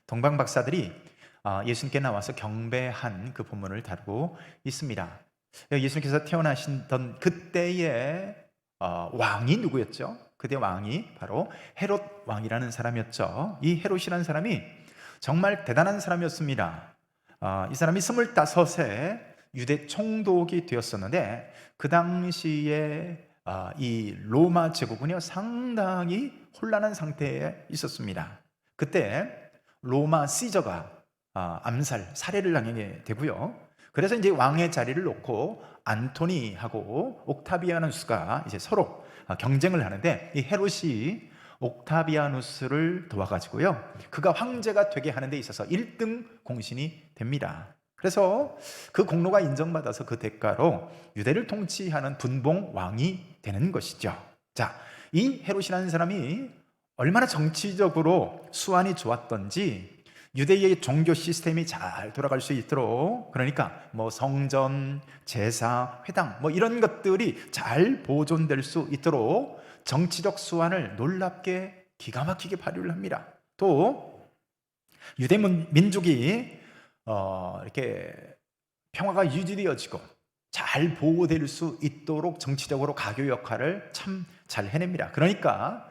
동방 박사들이 예수님께 나와서 경배한 그 본문을 다루고 있습니다. 예수님께서 태어나시던 그때의 왕이 누구였죠? 그때 왕이 바로 헤롯 왕이라는 사람이었죠. 이 헤롯이라는 사람이 정말 대단한 사람이었습니다. 이 사람이 25세 유대 총독이 되었었는데, 그 당시에 이 로마 제국은요 상당히 혼란한 상태에 있었습니다. 그때 로마 시저가 살해를 당하게 되고요. 그래서 이제 왕의 자리를 놓고 안토니하고 옥타비아누스가 이제 서로 경쟁을 하는데, 이 헤롯이 옥타비아누스를 도와가지고요, 그가 황제가 되게 하는 데 있어서 1등 공신이 됩니다. 그래서 그 공로가 인정받아서 그 대가로 유대를 통치하는 분봉 왕이 되는 것이죠. 자, 이 헤롯이라는 사람이 얼마나 정치적으로 수완이 좋았던지, 유대의 종교 시스템이 잘 돌아갈 수 있도록, 그러니까 뭐 성전, 제사, 회당 이런 것들이 잘 보존될 수 있도록 정치적 수완을 놀랍게 기가 막히게 발휘를 합니다. 또 유대 민족이 이렇게 평화가 유지되어지고 잘 보호될 수 있도록 정치적으로 가교 역할을 참 잘 해냅니다. 그러니까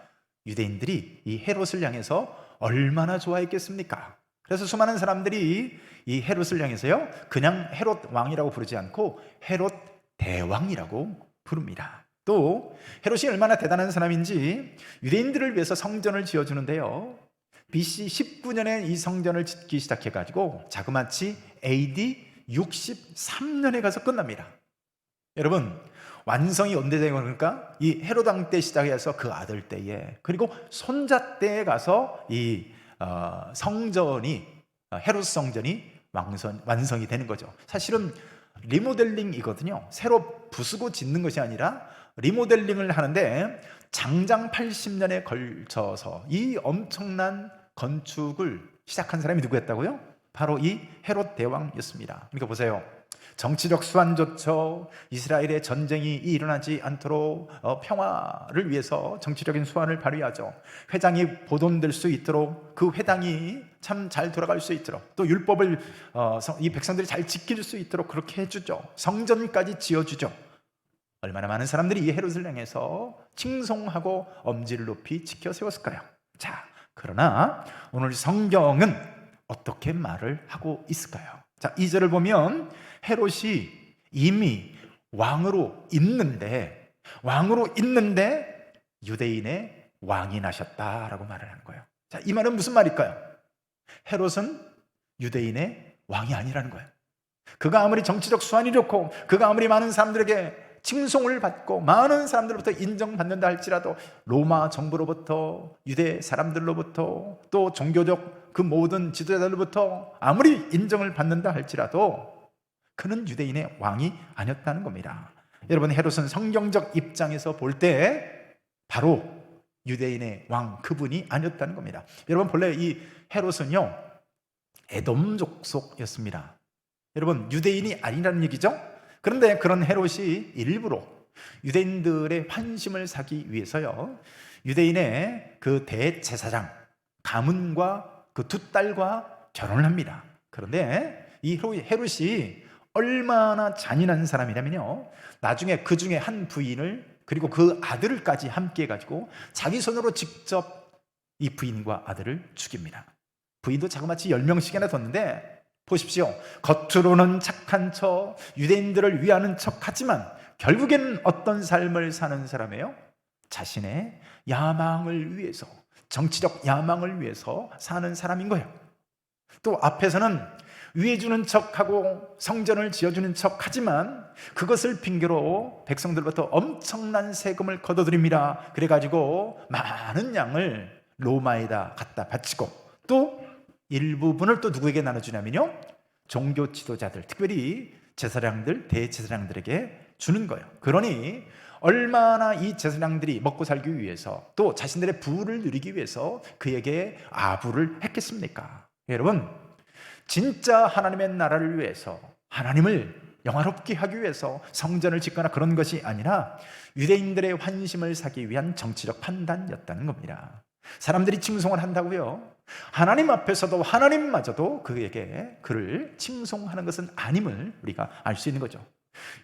유대인들이 이 헤롯을 향해서 얼마나 좋아했겠습니까? 그래서 수많은 사람들이 이 헤롯을 향해서요, 그냥 헤롯 왕이라고 부르지 않고 헤롯 대왕이라고 부릅니다. 또 헤롯이 얼마나 대단한 사람인지 유대인들을 위해서 성전을 지어주는데요, BC 19년에 이 성전을 짓기 시작해가지고 자그마치 AD 63년에 가서 끝납니다. 여러분, 완성이 언제 되는 겁니까? 이 헤롯 왕 때 시작해서 그 아들 때에, 그리고 손자 때에 가서 이 성전이, 헤롯 성전이 완성이 되는 거죠. 사실은 리모델링이거든요. 새로 부수고 짓는 것이 아니라 리모델링을 하는데, 장장 80년에 걸쳐서 이 엄청난 건축을 시작한 사람이 누구였다고요? 바로 이 헤롯 대왕이었습니다. 그러니까 보세요, 정치적 수완조차 이스라엘의 전쟁이 일어나지 않도록 평화를 위해서 정치적인 수완을 발휘하죠. 회당이 보존될 수 있도록, 그 회당이 참 잘 돌아갈 수 있도록, 또 율법을 이 백성들이 잘 지킬 수 있도록 그렇게 해주죠. 성전까지 지어주죠. 얼마나 많은 사람들이 이 헤롯을 향해서 칭송하고 엄지를 높이 지켜 세웠을까요? 자, 그러나 오늘 성경은 어떻게 말을 하고 있을까요? 자, 2절을 보면 헤롯이 이미 왕으로 있는데 유대인의 왕이 나셨다라고 말을 하는 거예요. 자, 이 말은 무슨 말일까요? 헤롯은 유대인의 왕이 아니라는 거예요. 그가 아무리 정치적 수완이 좋고, 그가 아무리 많은 사람들에게 칭송을 받고 많은 사람들로부터 인정받는다 할지라도, 로마 정부로부터, 유대 사람들로부터, 또 종교적 그 모든 지도자들로부터 아무리 인정을 받는다 할지라도 그는 유대인의 왕이 아니었다는 겁니다. 여러분, 헤롯은 성경적 입장에서 볼 때 바로 유대인의 왕, 그분이 아니었다는 겁니다. 여러분, 본래 이 헤롯은요 에돔 족속이었습니다. 여러분, 유대인이 아니라는 얘기죠. 그런데 그런 헤롯이 일부러 유대인들의 환심을 사기 위해서요, 유대인의 그 대제사장 가문과 그 두 딸과 결혼을 합니다. 그런데 이 헤롯이 얼마나 잔인한 사람이냐면요, 나중에 그 중에 한 부인을, 그리고 그 아들을까지 함께 해가지고 자기 손으로 직접 이 부인과 아들을 죽입니다. 부인도 자그마치 10명씩이나 뒀는데, 보십시오. 겉으로는 착한 척, 유대인들을 위하는 척 하지만 결국에는 어떤 삶을 사는 사람이에요? 자신의 야망을 위해서, 정치적 야망을 위해서 사는 사람인 거예요. 또 앞에서는 위해주는 척하고 성전을 지어주는 척하지만 그것을 핑계로 백성들부터 엄청난 세금을 걷어들입니다. 그래가지고 많은 양을 로마에다 갖다 바치고, 또 일부분을 또 누구에게 나눠주냐면요, 종교 지도자들, 특별히 제사장들, 대제사장들에게 주는 거예요. 그러니 얼마나 이 제사장들이 먹고 살기 위해서, 또 자신들의 부를 누리기 위해서 그에게 아부를 했겠습니까? 여러분, 진짜 하나님의 나라를 위해서, 하나님을 영화롭게 하기 위해서 성전을 짓거나 그런 것이 아니라 유대인들의 환심을 사기 위한 정치적 판단이었다는 겁니다. 사람들이 칭송을 한다고요. 하나님 앞에서도 하나님마저도 그에게 그를 칭송하는 것은 아님을 우리가 알 수 있는 거죠.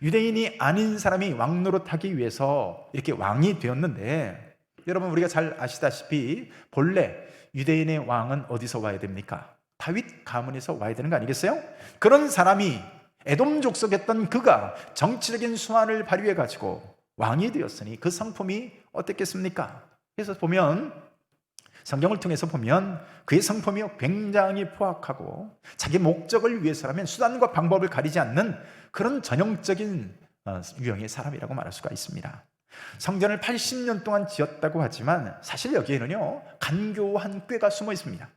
유대인이 아닌 사람이 왕 노릇하기 위해서 이렇게 왕이 되었는데, 여러분 우리가 잘 아시다시피 본래 유대인의 왕은 어디서 와야 됩니까? 다윗 가문에서 와야 되는 거 아니겠어요? 그런 사람이 에돔 족속이었던 그가 정치적인 수완을 발휘해 가지고 왕이 되었으니 그 성품이 어떻겠습니까? 그래서 보면, 성경을 통해서 보면 그의 성품이 굉장히 포악하고 자기 목적을 위해서라면 수단과 방법을 가리지 않는 그런 전형적인 유형의 사람이라고 말할 수가 있습니다. 성전을 80년 동안 지었다고 하지만 사실 여기에는요, 간교한 꾀가 숨어 있습니다.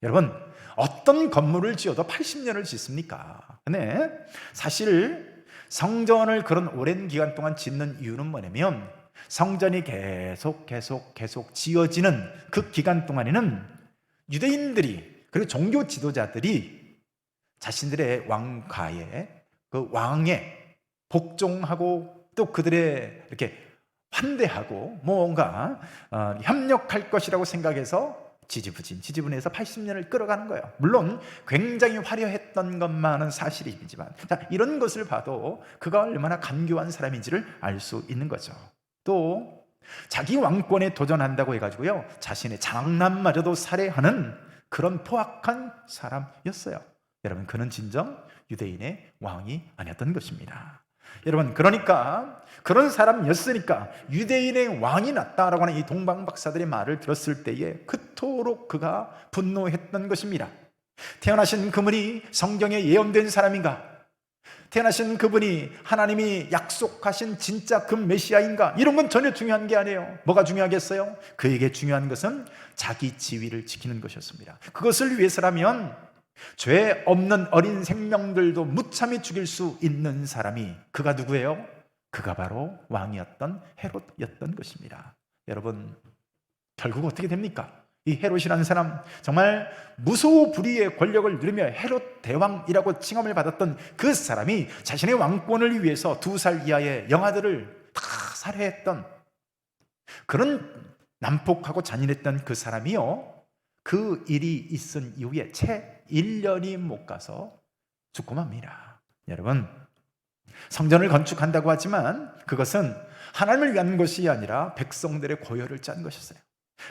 여러분, 어떤 건물을 지어도 80년을 짓습니까? 근데 사실 성전을 그런 오랜 기간 동안 짓는 이유는 뭐냐면, 성전이 계속 지어지는 그 기간 동안에는 유대인들이, 그리고 종교 지도자들이 자신들의 왕가에, 그 왕에 복종하고 또 그들의 이렇게 환대하고 뭔가 협력할 것이라고 생각해서 지지부진해서 80년을 끌어가는 거예요. 물론 굉장히 화려했던 것만은 사실이지만, 이런 것을 봐도 그가 얼마나 간교한 사람인지를 알 수 있는 거죠. 또 자기 왕권에 도전한다고 해가지고요, 자신의 장남마저도 살해하는 그런 포악한 사람이었어요. 여러분, 그는 진정 유대인의 왕이 아니었던 것입니다. 여러분, 그러니까 그런 사람이었으니까 유대인의 왕이 낫다라고 하는 이 동방박사들의 말을 들었을 때에 그토록 그가 분노했던 것입니다. 태어나신 그분이 성경에 예언된 사람인가? 태어나신 그분이 하나님이 약속하신 진짜 그 메시아인가? 이런 건 전혀 중요한 게 아니에요. 뭐가 중요하겠어요? 그에게 중요한 것은 자기 지위를 지키는 것이었습니다. 그것을 위해서라면 죄 없는 어린 생명들도 무참히 죽일 수 있는 사람이, 그가 누구예요? 그가 바로 왕이었던 헤롯이었던 것입니다. 여러분, 결국 어떻게 됩니까? 이 헤롯이라는 사람, 정말 무소불위의 권력을 누리며 헤롯 대왕이라고 칭함을 받았던 그 사람이 자신의 왕권을 위해서 2살 이하의 영아들을 다 살해했던, 그런 난폭하고 잔인했던 그 사람이요, 그 일이 있은 이후에 채 1년이 못 가서 죽고 맙니다. 여러분, 성전을 건축한다고 하지만 그것은 하나님을 위한 것이 아니라 백성들의 고열을 짠 것이었어요.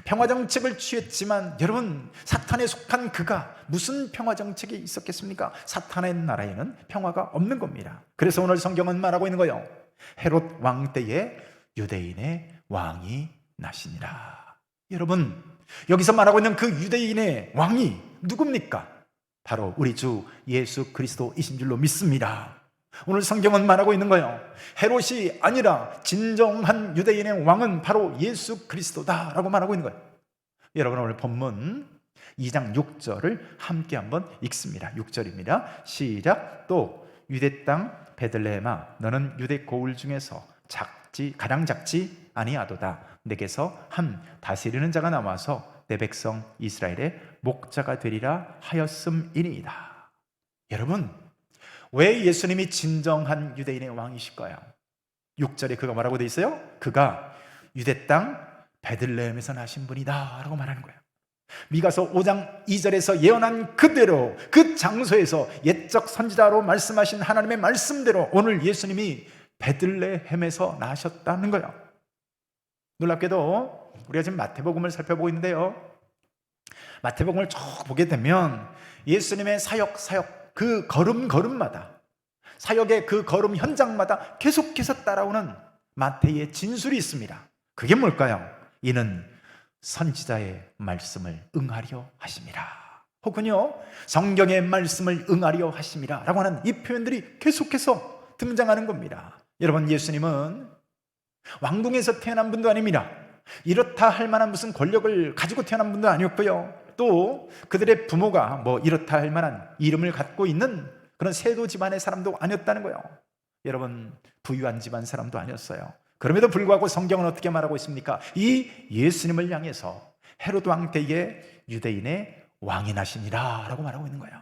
평화정책을 취했지만, 여러분, 사탄에 속한 그가 무슨 평화정책이 있었겠습니까? 사탄의 나라에는 평화가 없는 겁니다. 그래서 오늘 성경은 말하고 있는 거예요. 헤롯 왕 때에 유대인의 왕이 나시니라. 여러분, 여기서 말하고 있는 그 유대인의 왕이 누굽니까? 바로 우리 주 예수 그리스도이신 줄로 믿습니다. 오늘 성경은 말하고 있는 거예요. 헤롯이 아니라 진정한 유대인의 왕은 바로 예수 그리스도다라고 말하고 있는 거예요. 여러분, 오늘 본문 2장 6절을 함께 한번 읽습니다. 6절입니다. 시작. 또 유대 땅 베들레헴아, 너는 유대 고을 중에서 가장 작지 아니하도다. 내게서 한 다스리는 자가 나와서 내 백성 이스라엘의 목자가 되리라 하였음이니이다. 여러분, 왜 예수님이 진정한 유대인의 왕이실까요? 6절에 그가 뭐라고 돼 있어요? 그가 유대 땅 베들레헴에서 나신 분이다 라고 말하는 거예요. 미가서 5장 2절에서 예언한 그대로, 그 장소에서 옛적 선지자로 말씀하신 하나님의 말씀대로 오늘 예수님이 베들레헴에서 나셨다는 거예요. 놀랍게도 우리가 지금 마태복음을 살펴보고 있는데요, 마태복음을 쭉 보게 되면 예수님의 사역 그 걸음걸음마다, 사역의 그 걸음 현장마다 계속해서 따라오는 마태의 진술이 있습니다. 그게 뭘까요? 이는 선지자의 말씀을 응하려 하심이라, 혹은요 성경의 말씀을 응하려 하심이라 라고 하는 이 표현들이 계속해서 등장하는 겁니다. 여러분, 예수님은 왕궁에서 태어난 분도 아닙니다. 이렇다 할 만한 무슨 권력을 가지고 태어난 분도 아니었고요, 또 그들의 부모가 이렇다 할 만한 이름을 갖고 있는 그런 세도 집안의 사람도 아니었다는 거예요. 여러분, 부유한 집안 사람도 아니었어요. 그럼에도 불구하고 성경은 어떻게 말하고 있습니까? 이 예수님을 향해서 헤롯 왕 때에 유대인의 왕이 나시니라 라고 말하고 있는 거예요.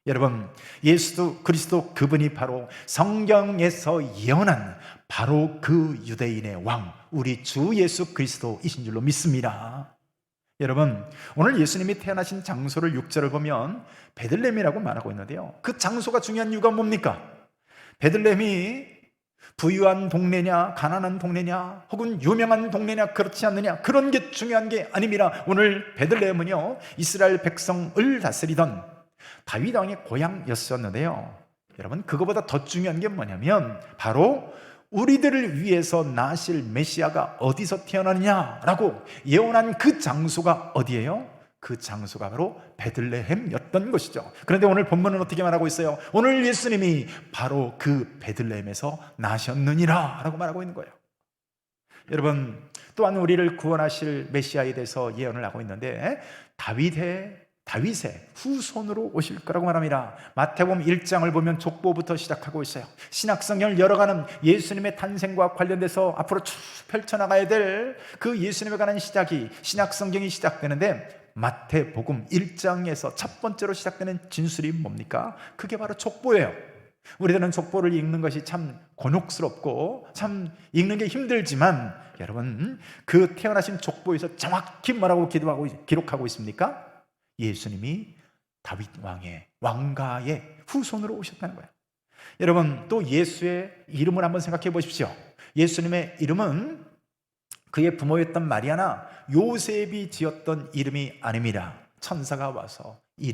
여러분, 예수 그리스도 그분이 바로 성경에서 예언한 바로 그 유대인의 왕, 우리 주 예수 그리스도이신 줄로 믿습니다. 여러분, 오늘 예수님이 태어나신 장소를 6절을 보면 베들레헴이라고 말하고 있는데요, 그 장소가 중요한 이유가 뭡니까? 베들레헴이 부유한 동네냐, 가난한 동네냐, 혹은 유명한 동네냐, 그렇지 않느냐, 그런 게 중요한 게 아닙니다. 오늘 베들레헴은요, 이스라엘 백성을 다스리던 다윗 왕의 고향이었었는데요, 여러분, 그거보다 더 중요한 게 뭐냐면 바로 우리들을 위해서 나실 메시아가 어디서 태어나느냐라고 예언한 그 장소가 어디예요? 그 장소가 바로 베들레헴이었던 것이죠. 그런데 오늘 본문은 어떻게 말하고 있어요? 오늘 예수님이 바로 그 베들레헴에서 나셨느니라 라고 말하고 있는 거예요. 여러분, 또한 우리를 구원하실 메시아에 대해서 예언을 하고 있는데 다윗의 후손으로 오실 거라고 말합니다. 마태복음 1장을 보면 족보부터 시작하고 있어요. 신약성경을 열어가는 예수님의 탄생과 관련돼서 앞으로 쭉 펼쳐나가야 될 그 예수님에 관한 시작이, 신약성경이 시작되는데 마태복음 1장에서 첫 번째로 시작되는 진술이 뭡니까? 그게 바로 족보예요. 우리들은 족보를 읽는 것이 참 곤혹스럽고 참 읽는 게 힘들지만, 여러분, 그 태어나신 족보에서 정확히 뭐라고 기록하고 있습니까? 예수님이 다윗 왕가의 후손으로 오셨다는 거예요. 여러분, 또 예수의 이름을 한번 생각해 보십시오. 예수님의 이름은 그의 부모였던 마리아나 요셉이 지었던 이름이 아닙니다. 천사가 와서 이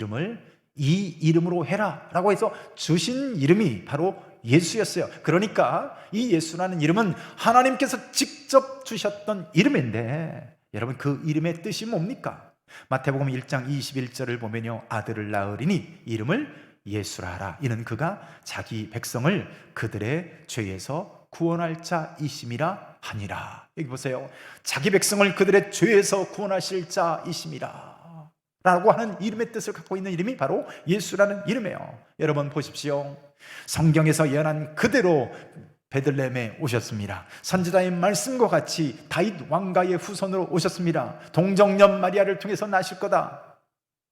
이름으로 해라 라고 해서 주신 이름이 바로 예수였어요. 그러니까 이 예수라는 이름은 하나님께서 직접 주셨던 이름인데, 여러분, 그 이름의 뜻이 뭡니까? 마태복음 1장 21절을 보면요, 아들을 낳으리니 이름을 예수라 하라. 이는 그가 자기 백성을 그들의 죄에서 구원할 자이심이라 하니라. 여기 보세요. 자기 백성을 그들의 죄에서 구원하실 자이심이라 라고 하는 이름의 뜻을 갖고 있는 이름이 바로 예수라는 이름이에요. 여러분 보십시오. 성경에서 예언한 그대로 베들레헴에 오셨습니다. 선지자의 말씀과 같이 다윗 왕가의 후손으로 오셨습니다. 동정녀 마리아를 통해서 나실 거다.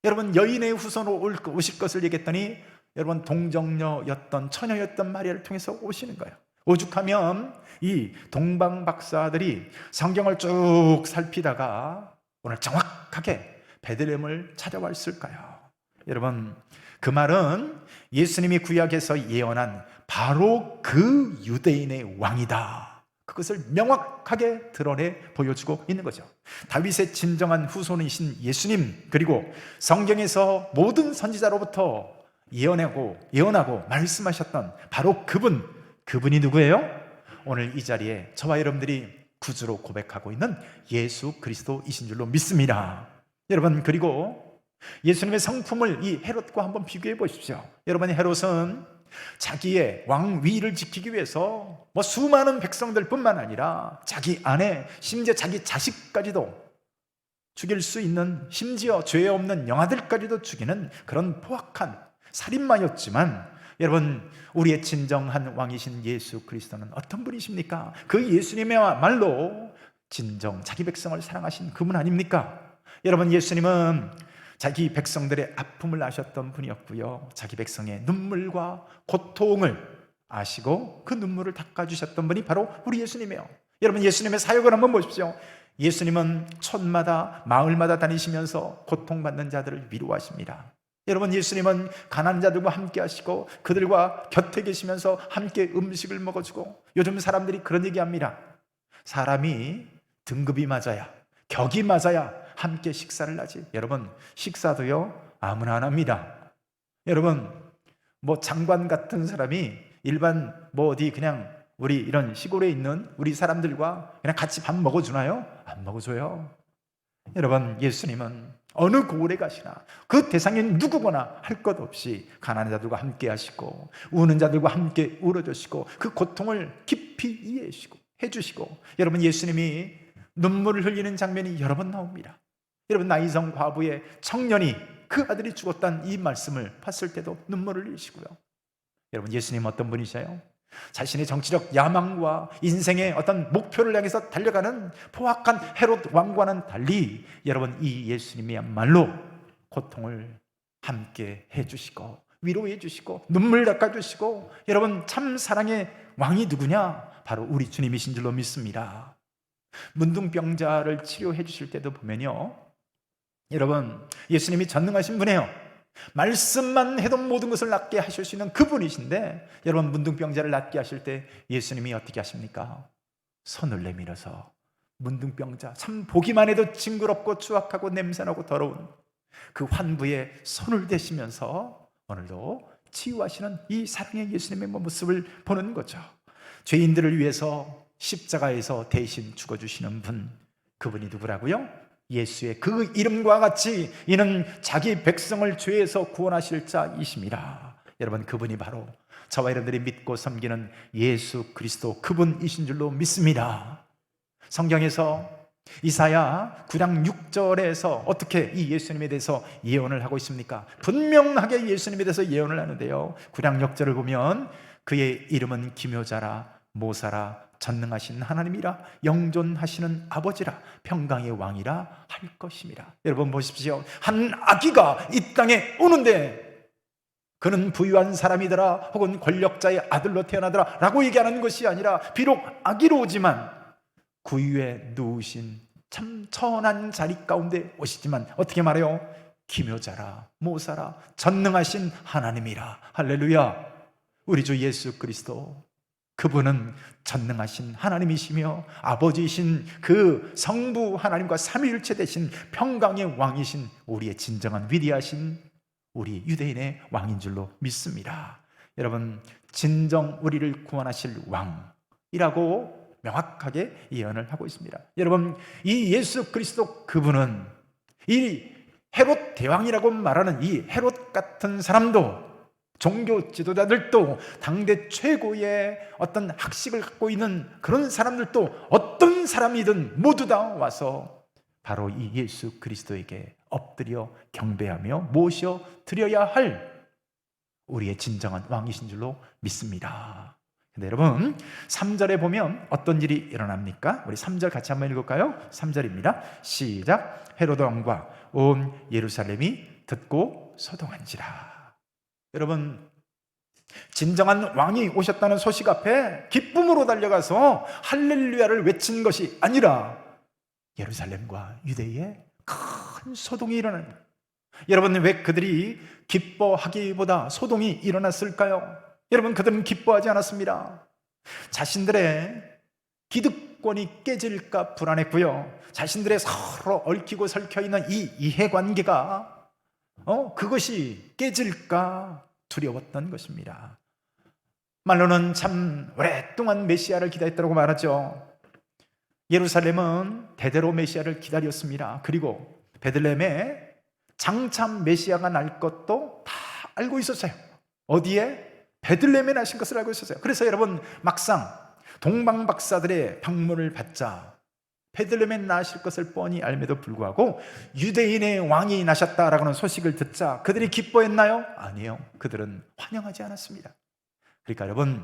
여러분, 여인의 후손으로 오실 것을 얘기했더니, 여러분, 동정녀였던 처녀였던 마리아를 통해서 오시는 거예요. 오죽하면 이 동방 박사들이 성경을 쭉 살피다가 오늘 정확하게 베들레헴을 찾아왔을까요? 여러분, 그 말은 예수님이 구약에서 예언한 바로 그 유대인의 왕이다, 그것을 명확하게 드러내 보여주고 있는 거죠. 다윗의 진정한 후손이신 예수님, 그리고 성경에서 모든 선지자로부터 예언하고 말씀하셨던 바로 그분이 누구예요? 오늘 이 자리에 저와 여러분들이 구주로 고백하고 있는 예수 그리스도이신 줄로 믿습니다. 여러분, 그리고 예수님의 성품을 이 헤롯과 한번 비교해 보십시오. 여러분, 헤롯은 자기의 왕위를 지키기 위해서 수많은 백성들 뿐만 아니라 자기 아내, 심지어 자기 자식까지도 죽일 수 있는, 심지어 죄 없는 영아들까지도 죽이는 그런 포악한 살인마였지만, 여러분, 우리의 진정한 왕이신 예수 그리스도는 어떤 분이십니까? 그 예수님이야말로 진정 자기 백성을 사랑하신 그분 아닙니까? 여러분, 예수님은 자기 백성들의 아픔을 아셨던 분이었고요, 자기 백성의 눈물과 고통을 아시고 그 눈물을 닦아주셨던 분이 바로 우리 예수님이에요. 여러분, 예수님의 사역을 한번 보십시오. 예수님은 촌마다 마을마다 다니시면서 고통받는 자들을 위로하십니다. 여러분, 예수님은 가난한 자들과 함께 하시고 그들과 곁에 계시면서 함께 음식을 먹어주고, 요즘 사람들이 그런 얘기합니다. 사람이 등급이 맞아야, 격이 맞아야 함께 식사를 하지. 여러분, 식사도요 아무나 안 합니다. 여러분, 장관 같은 사람이 일반 어디 그냥 우리 이런 시골에 있는 우리 사람들과 그냥 같이 밥 먹어주나요? 안 먹어줘요. 여러분, 예수님은 어느 고을에 가시나 그 대상이 누구거나 할 것 없이 가난한 자들과 함께 하시고 우는 자들과 함께 울어주시고 그 고통을 깊이 이해해 주시고, 여러분, 예수님이 눈물을 흘리는 장면이 여러 번 나옵니다. 여러분, 나이성 과부의 청년이 그 아들이 죽었다는 이 말씀을 봤을 때도 눈물을 흘리시고요. 여러분, 예수님 어떤 분이세요? 자신의 정치적 야망과 인생의 어떤 목표를 향해서 달려가는 포악한 헤롯 왕과는 달리, 여러분, 이 예수님이야말로 고통을 함께 해주시고 위로해 주시고 눈물 닦아주시고, 여러분, 참 사랑의 왕이 누구냐? 바로 우리 주님이신 줄로 믿습니다. 문둥병자를 치료해 주실 때도 보면요, 여러분, 예수님이 전능하신 분이에요. 말씀만 해도 모든 것을 낫게 하실 수 있는 그분이신데, 여러분, 문둥병자를 낫게 하실 때 예수님이 어떻게 하십니까? 손을 내밀어서 문둥병자, 참 보기만 해도 징그럽고 추악하고 냄새나고 더러운 그 환부에 손을 대시면서 오늘도 치유하시는 이 사랑의 예수님의 모습을 보는 거죠. 죄인들을 위해서 십자가에서 대신 죽어주시는 분, 그분이 누구라고요? 예수의 그 이름과 같이 이는 자기 백성을 죄에서 구원하실 자이십니다. 여러분, 그분이 바로 저와 여러분들이 믿고 섬기는 예수 그리스도 그분이신 줄로 믿습니다. 성경에서 이사야 9장 6절에서 어떻게 이 예수님에 대해서 예언을 하고 있습니까? 분명하게 예수님에 대해서 예언을 하는데요, 9장 6절을 보면 그의 이름은 기묘자라 모사라 전능하신 하나님이라 영존하시는 아버지라 평강의 왕이라 할 것입니다. 여러분 보십시오. 한 아기가 이 땅에 오는데 그는 부유한 사람이더라 혹은 권력자의 아들로 태어나더라 라고 얘기하는 것이 아니라, 비록 아기로 오지만 구유에 누우신 참 천한 자리 가운데 오시지만 어떻게 말해요? 기묘자라 모사라 전능하신 하나님이라. 할렐루야. 우리 주 예수 그리스도, 그분은 전능하신 하나님이시며 아버지이신 그 성부 하나님과 삼위일체 되신 평강의 왕이신 우리의 진정한 위대하신 우리 유대인의 왕인 줄로 믿습니다. 여러분, 진정 우리를 구원하실 왕이라고 명확하게 예언을 하고 있습니다. 여러분, 이 예수 그리스도 그분은 이 헤롯 대왕이라고 말하는 이 헤롯 같은 사람도, 종교 지도자들도, 당대 최고의 어떤 학식을 갖고 있는 그런 사람들도 어떤 사람이든 모두 다 와서 바로 이 예수 그리스도에게 엎드려 경배하며 모셔 드려야 할 우리의 진정한 왕이신 줄로 믿습니다. 근데 여러분, 3절에 보면 어떤 일이 일어납니까? 우리 3절 같이 한번 읽을까요? 3절입니다. 시작. 헤로드 왕과 온 예루살렘이 듣고 소동한지라. 여러분, 진정한 왕이 오셨다는 소식 앞에 기쁨으로 달려가서 할렐루야를 외친 것이 아니라 예루살렘과 유대에 큰 소동이 일어나는 거예요. 여러분, 왜 그들이 기뻐하기보다 소동이 일어났을까요? 여러분, 그들은 기뻐하지 않았습니다. 자신들의 기득권이 깨질까 불안했고요, 자신들의 서로 얽히고 설켜있는 이 이해관계가 그것이 깨질까 두려웠던 것입니다. 말로는 참 오랫동안 메시아를 기다렸다고 말하죠. 예루살렘은 대대로 메시아를 기다렸습니다. 그리고 베들레헴에 장차 메시아가 날 것도 다 알고 있었어요. 어디에? 베들레헴에 나신 것을 알고 있었어요. 그래서 여러분, 막상 동방박사들의 방문을 받자 베들레헴에 나실 것을 뻔히 알매도 불구하고 유대인의 왕이 나셨다라는 소식을 듣자 그들이 기뻐했나요? 아니요. 그들은 환영하지 않았습니다. 그러니까 여러분,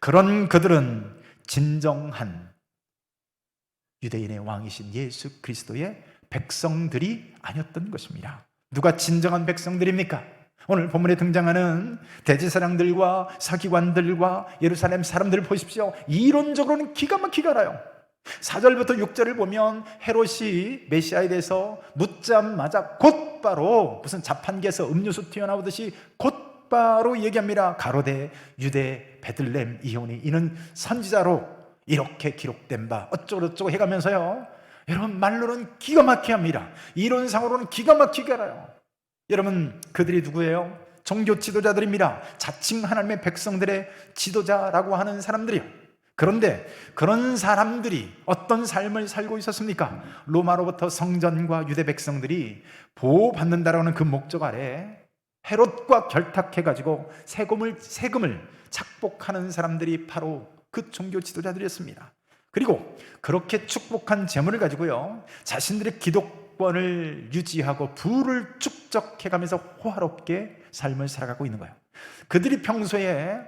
그런 그들은 진정한 유대인의 왕이신 예수 그리스도의 백성들이 아니었던 것입니다. 누가 진정한 백성들입니까? 오늘 본문에 등장하는 대제사장들과 사기관들과 예루살렘 사람들을 보십시오. 이론적으로는 기가 막히게 알아요. 4절부터 6절을 보면 헤롯이 메시아에 대해서 묻자마자 곧바로 무슨 자판기에서 음료수 튀어나오듯이 곧바로 얘기합니다. 가로되 유대 베들레헴 이오니 이는 선지자로 이렇게 기록된 바 어쩌고저쩌고 해가면서요, 여러분, 말로는 기가 막히게 합니다. 이론상으로는 기가 막히게 알아요. 여러분, 그들이 누구예요? 종교 지도자들입니다. 자칭 하나님의 백성들의 지도자라고 하는 사람들이요. 그런데 그런 사람들이 어떤 삶을 살고 있었습니까? 로마로부터 성전과 유대 백성들이 보호받는다라는 그 목적 아래 헤롯과 결탁해가지고 세금을 착복하는 사람들이 바로 그 종교 지도자들이었습니다. 그리고 그렇게 축복한 재물을 가지고요, 자신들의 기득권을 유지하고 부를 축적해가면서 호화롭게 삶을 살아가고 있는 거예요. 그들이 평소에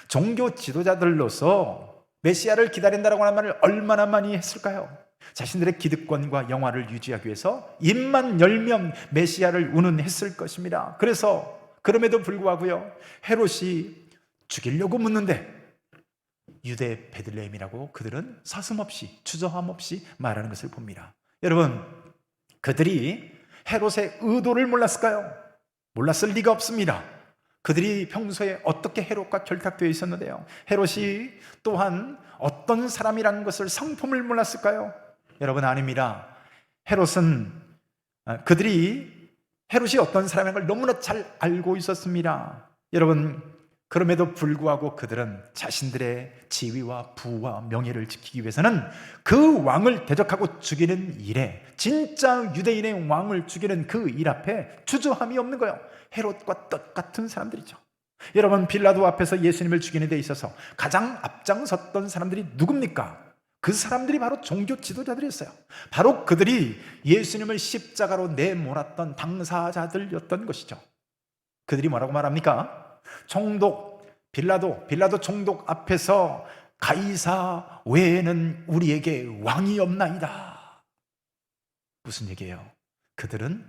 종교 지도자들로서 메시아를 기다린다라고 하는 말을 얼마나 많이 했을까요? 자신들의 기득권과 영화를 유지하기 위해서 입만 열면 메시아를 운운했을 것입니다. 그래서 그럼에도 불구하고요, 헤롯이 죽이려고 묻는데 유대 베들레헴이라고 그들은 서슴없이 주저함 없이 말하는 것을 봅니다. 여러분, 그들이 헤롯의 의도를 몰랐을까요? 몰랐을 리가 없습니다. 그들이 평소에 어떻게 헤롯과 결탁되어 있었는데요, 헤롯이 또한 어떤 사람이라는 것을 성품을 몰랐을까요? 여러분, 아닙니다. 헤롯은 헤롯이 어떤 사람인 걸 너무나 잘 알고 있었습니다. 여러분, 그럼에도 불구하고 그들은 자신들의 지위와 부와 명예를 지키기 위해서는 그 왕을 대적하고 죽이는 일에, 진짜 유대인의 왕을 죽이는 그 일 앞에 주저함이 없는 거예요. 헤롯과 똑같은 사람들이죠. 여러분, 빌라도 앞에서 예수님을 죽이는 데 있어서 가장 앞장섰던 사람들이 누굽니까? 그 사람들이 바로 종교 지도자들이었어요. 바로 그들이 예수님을 십자가로 내몰았던 당사자들이었던 것이죠. 그들이 뭐라고 말합니까? 빌라도 총독 앞에서 가이사 외에는 우리에게 왕이 없나이다. 무슨 얘기예요? 그들은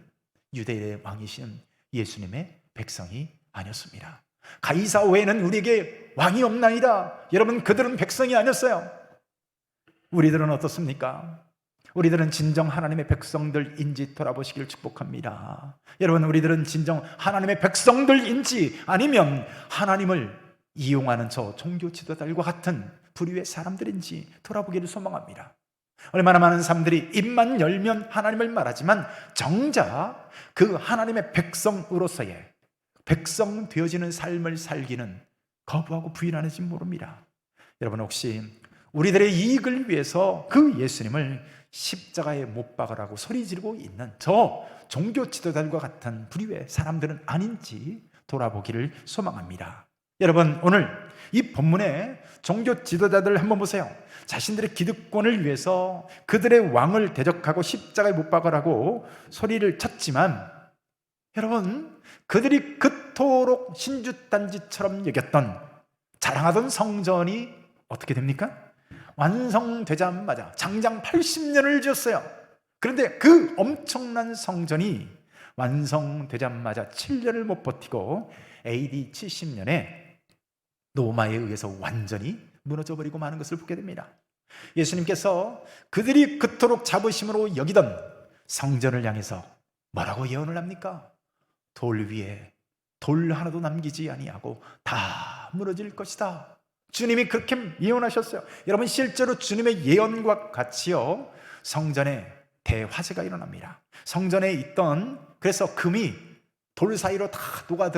유대의 왕이신 예수님의 백성이 아니었습니다. 가이사 외에는 우리에게 왕이 없나이다. 여러분, 그들은 백성이 아니었어요. 우리들은 어떻습니까? 우리들은 진정 하나님의 백성들인지 돌아보시길 축복합니다. 여러분, 우리들은 진정 하나님의 백성들인지, 아니면 하나님을 이용하는 저 종교 지도자들과 같은 부류의 사람들인지 돌아보기를 소망합니다. 얼마나 많은 사람들이 입만 열면 하나님을 말하지만 정작 그 하나님의 백성으로서의 백성 되어지는 삶을 살기는 거부하고 부인하는지 모릅니다. 여러분, 혹시 우리들의 이익을 위해서 그 예수님을 십자가에 못 박으라고 소리 지르고 있는 저 종교 지도자들과 같은 부류의 사람들은 아닌지 돌아보기를 소망합니다. 여러분, 오늘 이 본문에 종교 지도자들 한번 보세요. 자신들의 기득권을 위해서 그들의 왕을 대적하고 십자가에 못 박으라고 소리를 쳤지만, 여러분, 그들이 그토록 신주단지처럼 여겼던, 자랑하던 성전이 어떻게 됩니까? 완성되자마자 장장 80년을 지었어요. 그런데 그 엄청난 성전이 완성되자마자 7년을 못 버티고 AD 70년에 로마에 의해서 완전히 무너져버리고 마는 것을 보게 됩니다. 예수님께서 그들이 그토록 자부심으로 여기던 성전을 향해서 뭐라고 예언을 합니까? 돌 위에 돌 하나도 남기지 아니하고 다 무너질 것이다. 주님이 그렇게 예언하셨어요. 여러분, 실제로 주님의 예언과 같이요, 성전에 대화재가 일어납니다. 성전에 있던, 그래서 금이 돌 사이로 다 녹아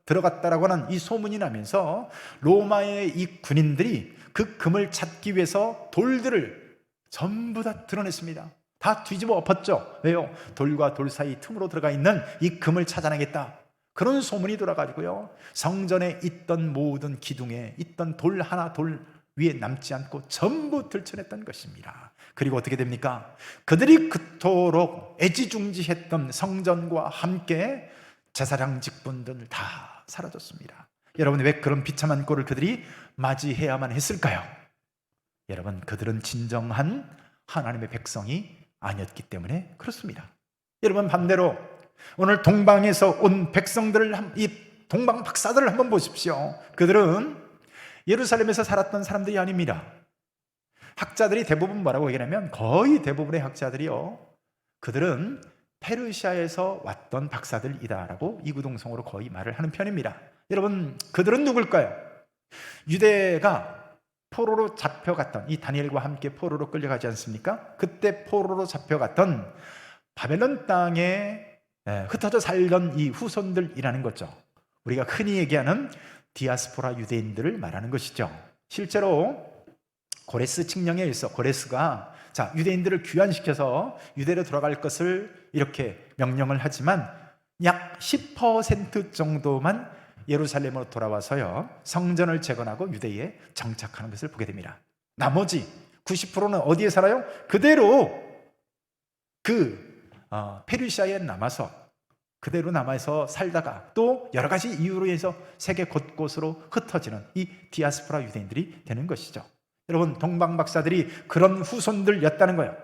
들어갔다라고 하는 이 소문이 나면서 로마의 이 군인들이 그 금을 찾기 위해서 돌들을 전부 다 드러냈습니다. 다 뒤집어 엎었죠. 왜요? 돌과 돌 사이 틈으로 들어가 있는 이 금을 찾아내겠다, 그런 소문이 돌아가지고요, 성전에 있던 모든 기둥에 있던 돌 하나, 돌 위에 남지 않고 전부 들춰냈던 것입니다. 그리고 어떻게 됩니까? 그들이 그토록 애지중지했던 성전과 함께 제사장 직분들 다 사라졌습니다. 여러분, 왜 그런 비참한 꼴을 그들이 맞이해야만 했을까요? 여러분, 그들은 진정한 하나님의 백성이 아니었기 때문에 그렇습니다. 여러분, 반대로 오늘 동방에서 온 백성들을, 이 동방 박사들을 한번 보십시오. 그들은 예루살렘에서 살았던 사람들이 아닙니다. 학자들이 대부분 뭐라고 얘기하냐면, 거의 대부분의 학자들이요, 그들은 페르시아에서 왔던 박사들이다라고 이구동성으로 거의 말을 하는 편입니다. 여러분, 그들은 누굴까요? 유대가 포로로 잡혀갔던, 이 다니엘과 함께 포로로 끌려가지 않습니까? 그때 포로로 잡혀갔던 바벨론 땅에 흩어져 살던 이 후손들이라는 거죠. 우리가 흔히 얘기하는 디아스포라 유대인들을 말하는 것이죠. 실제로 고레스 칙령에 의해서 고레스가 유대인들을 귀환시켜서 유대로 돌아갈 것을 이렇게 명령을 하지만 약 10% 정도만 예루살렘으로 돌아와서요, 성전을 재건하고 유대에 정착하는 것을 보게 됩니다. 나머지 90%는 어디에 살아요? 그대로 페르시아에 그대로 남아서 살다가 또 여러 가지 이유로 해서 세계 곳곳으로 흩어지는 이 디아스포라 유대인들이 되는 것이죠. 여러분, 동방 박사들이 그런 후손들이었다는 거예요.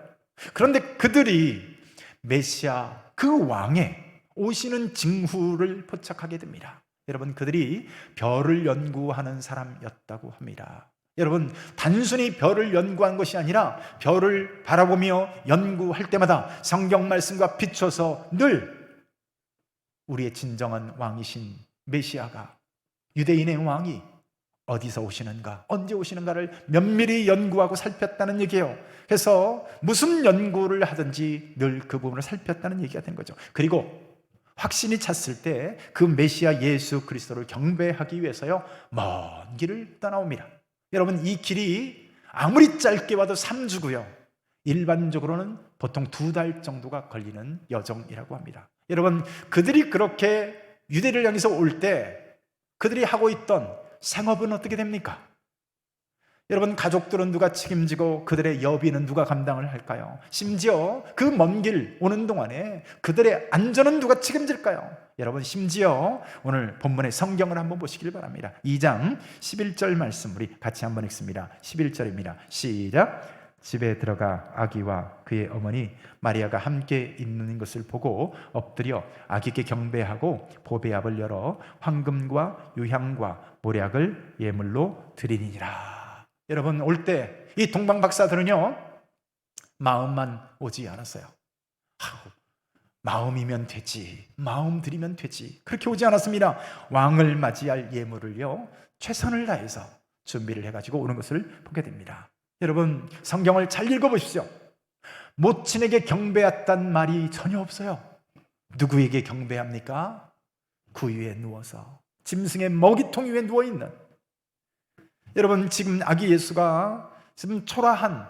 그런데 그들이 메시아, 그 왕의 오시는 징후를 포착하게 됩니다. 여러분, 그들이 별을 연구하는 사람이었다고 합니다. 여러분, 단순히 별을 연구한 것이 아니라 별을 바라보며 연구할 때마다 성경 말씀과 비춰서 늘 우리의 진정한 왕이신 메시아가, 유대인의 왕이 어디서 오시는가, 언제 오시는가를 면밀히 연구하고 살폈다는 얘기예요. 그래서 무슨 연구를 하든지 늘 그 부분을 살폈다는 얘기가 된 거죠. 그리고 확신이 찼을 때 그 메시아 예수 그리스도를 경배하기 위해서요, 먼 길을 떠나옵니다. 여러분, 이 길이 아무리 짧게 봐도 3주고요, 일반적으로는 보통 2달 정도가 걸리는 여정이라고 합니다. 여러분, 그들이 그렇게 유대를 향해서 올 때 그들이 하고 있던 생업은 어떻게 됩니까? 여러분, 가족들은 누가 책임지고 그들의 여비는 누가 감당을 할까요? 심지어 그 먼 길 오는 동안에 그들의 안전은 누가 책임질까요? 여러분, 심지어 오늘 본문의 성경을 한번 보시길 바랍니다. 2장 11절 말씀 우리 같이 한번 읽습니다. 11절입니다. 시작. 집에 들어가 아기와 그의 어머니 마리아가 함께 있는 것을 보고 엎드려 아기께 경배하고 보배압을 열어 황금과 유향과 모략을 예물로 드리니라. 여러분, 올 때 이 동방 박사들은요, 마음만 오지 않았어요. 마음이면 되지, 마음 드리면 되지, 그렇게 오지 않았습니다. 왕을 맞이할 예물을요, 최선을 다해서 준비를 해가지고 오는 것을 보게 됩니다. 여러분, 성경을 잘 읽어보십시오. 모친에게 경배했단 말이 전혀 없어요. 누구에게 경배합니까? 구 위에 누워서, 짐승의 먹이통 위에 누워있는, 여러분, 지금 아기 예수가 지금 초라한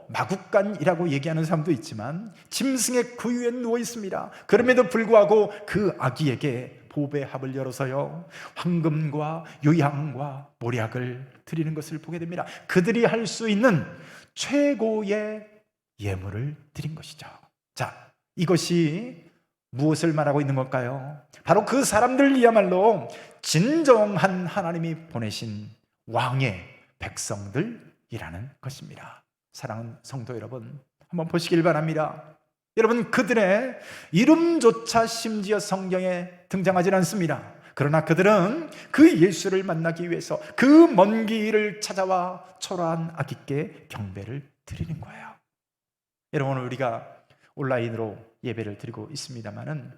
마구간이라고 얘기하는 사람도 있지만 짐승의 구 위에 누워 있습니다. 그럼에도 불구하고 그 아기에게 보배합을 열어서요, 황금과 유향과 모략을 드리는 것을 보게 됩니다. 그들이 할 수 있는 최고의 예물을 드린 것이죠. 자, 이것이 무엇을 말하고 있는 걸까요? 바로 그 사람들이야말로 진정한 하나님이 보내신 왕의 백성들이라는 것입니다. 사랑하는 성도 여러분, 한번 보시길 바랍니다. 여러분, 그들의 이름조차 심지어 성경에 등장하지 않습니다. 그러나 그들은 그 예수를 만나기 위해서 그 먼 길을 찾아와 초라한 아기께 경배를 드리는 거예요. 여러분, 오늘 우리가 온라인으로 예배를 드리고 있습니다만은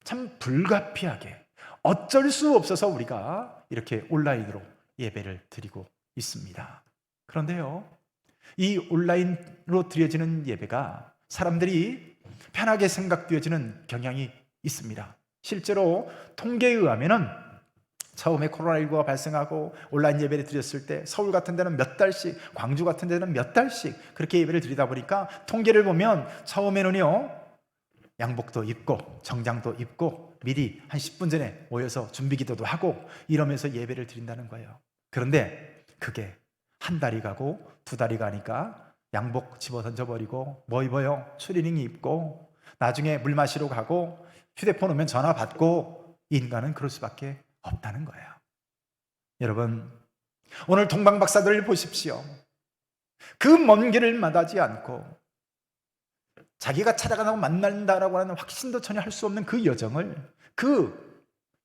참 불가피하게 어쩔 수 없어서 우리가 이렇게 온라인으로 예배를 드리고 있습니다. 그런데요, 이 온라인으로 드려지는 예배가 사람들이 편하게 생각되어지는 경향이 있습니다. 실제로 통계에 의하면은 처음에 코로나19가 발생하고 온라인 예배를 드렸을 때 서울 같은 데는 몇 달씩, 광주 같은 데는 몇 달씩 그렇게 예배를 드리다 보니까 통계를 보면 처음에는요, 양복도 입고 정장도 입고 미리 한 10분 전에 모여서 준비 기도도 하고 이러면서 예배를 드린다는 거예요. 그런데 그게 한 달이 가고 2달이 가니까 양복 집어 던져버리고 뭐 입어요? 추리닝 입고 나중에 물 마시러 가고 휴대폰 오면 전화 받고, 인간은 그럴 수밖에 없다는 거예요. 여러분, 오늘 동방 박사들을 보십시오. 그 먼 길을 마다하지 않고 자기가 찾아가고 만난다라고 하는 확신도 전혀 할 수 없는 그 여정을, 그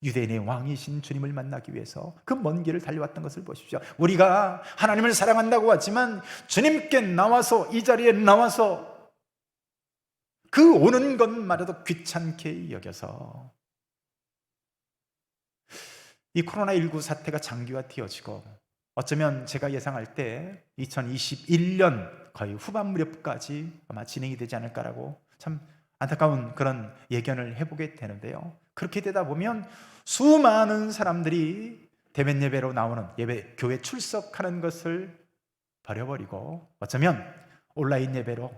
유대인의 왕이신 주님을 만나기 위해서 그 먼 길을 달려왔던 것을 보십시오. 우리가 하나님을 사랑한다고 하지만 주님께 나와서, 이 자리에 나와서 그 오는 것마저도 귀찮게 여겨서 이 코로나19 사태가 장기화되어지고, 어쩌면 제가 예상할 때 2021년 거의 후반 무렵까지 아마 진행이 되지 않을까라고 참 안타까운 그런 예견을 해보게 되는데요. 그렇게 되다 보면 수많은 사람들이 대면 예배로 나오는, 예배 교회 출석하는 것을 버려버리고 어쩌면 온라인 예배로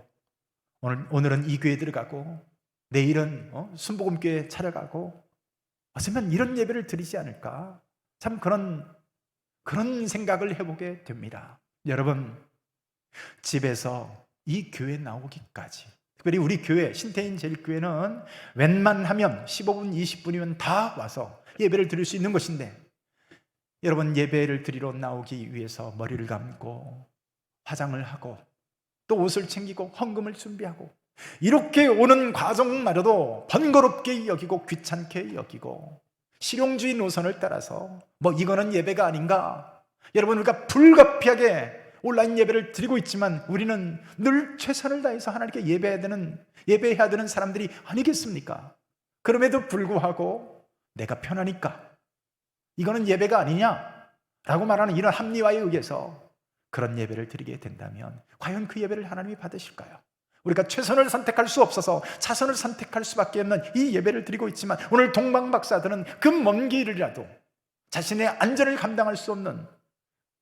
오늘은 이 교회 들어가고 내일은 순복음교회 찾아가고 어쩌면 이런 예배를 드리지 않을까, 참 그런 생각을 해보게 됩니다. 여러분, 집에서 이 교회 나오기까지, 특별히 우리 교회 신태인 제일교회는 웬만하면 15분 20분이면 다 와서 예배를 드릴 수 있는 것인데, 여러분, 예배를 드리러 나오기 위해서 머리를 감고 화장을 하고 또 옷을 챙기고 헌금을 준비하고 이렇게 오는 과정마저도 번거롭게 여기고 귀찮게 여기고 실용주의 노선을 따라서 이거는 예배가 아닌가, 여러분, 우리가 불가피하게 온라인 예배를 드리고 있지만 우리는 늘 최선을 다해서 하나님께 예배해야 되는 사람들이 아니겠습니까? 그럼에도 불구하고 내가 편하니까 이거는 예배가 아니냐라고 말하는 이런 합리화에 의해서 그런 예배를 드리게 된다면 과연 그 예배를 하나님이 받으실까요? 우리가 최선을 선택할 수 없어서 차선을 선택할 수밖에 없는 이 예배를 드리고 있지만 오늘 동방박사들은 그 먼 길이라도 자신의 안전을 감당할 수 없는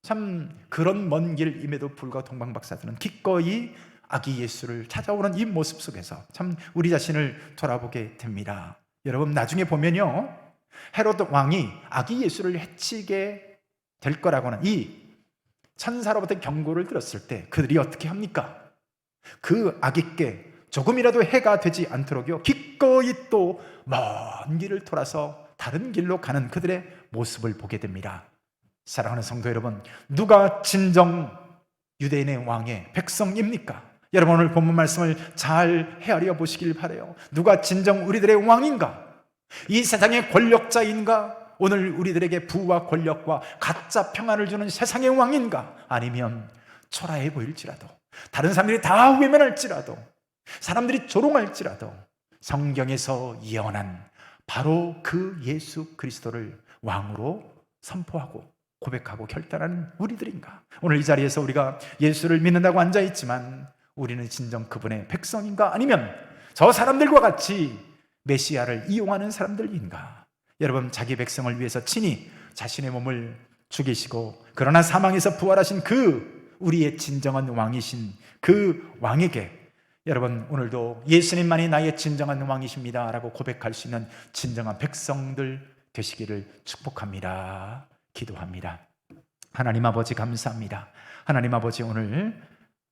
참 그런 먼 길임에도 불구하고 동방박사들은 기꺼이 아기 예수를 찾아오는 이 모습 속에서 참 우리 자신을 돌아보게 됩니다. 여러분, 나중에 보면요, 헤로드 왕이 아기 예수를 해치게 될 거라고는 이 천사로부터 경고를 들었을 때 그들이 어떻게 합니까? 그 아기께 조금이라도 해가 되지 않도록요 기꺼이 또 먼 길을 돌아서 다른 길로 가는 그들의 모습을 보게 됩니다. 사랑하는 성도 여러분, 누가 진정 유대인의 왕의 백성입니까? 여러분, 오늘 본문 말씀을 잘 헤아려 보시길 바라요. 누가 진정 우리들의 왕인가? 이 세상의 권력자인가? 오늘 우리들에게 부와 권력과 가짜 평안을 주는 세상의 왕인가? 아니면 초라해 보일지라도, 다른 사람들이 다 외면할지라도, 사람들이 조롱할지라도 성경에서 예언한 바로 그 예수 그리스도를 왕으로 선포하고 고백하고 결단하는 우리들인가? 오늘 이 자리에서 우리가 예수를 믿는다고 앉아있지만 우리는 진정 그분의 백성인가? 아니면 저 사람들과 같이 메시아를 이용하는 사람들인가? 여러분, 자기 백성을 위해서 친히 자신의 몸을 죽이시고 그러나 사망에서 부활하신 그 우리의 진정한 왕이신 그 왕에게 여러분, 오늘도 예수님만이 나의 진정한 왕이십니다 라고 고백할 수 있는 진정한 백성들 되시기를 축복합니다. 기도합니다. 하나님 아버지, 감사합니다. 하나님 아버지, 오늘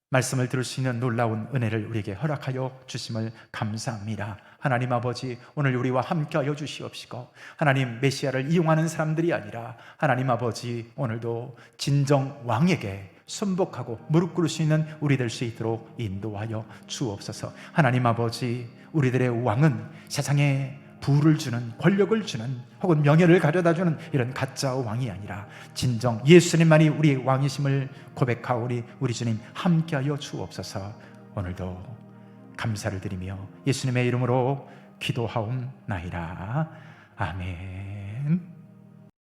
말씀을 들을 수 있는 놀라운 은혜를 우리에게 허락하여 주심을 감사합니다. 하나님 아버지, 오늘 우리와 함께하여 주시옵시고 하나님, 메시아를 이용하는 사람들이 아니라 하나님 아버지, 오늘도 진정 왕에게 순복하고 무릎 꿇을 수 있는 우리 될 수 있도록 인도하여 주옵소서. 하나님 아버지, 우리들의 왕은 세상에 부를 주는, 권력을 주는, 혹은 명예를 가져다주는 이런 가짜 왕이 아니라 진정 예수님만이 우리의 왕이심을 고백하오니 우리 주님 함께하여 주옵소서. 오늘도 감사를 드리며 예수님의 이름으로 기도하옵나이다. 아멘.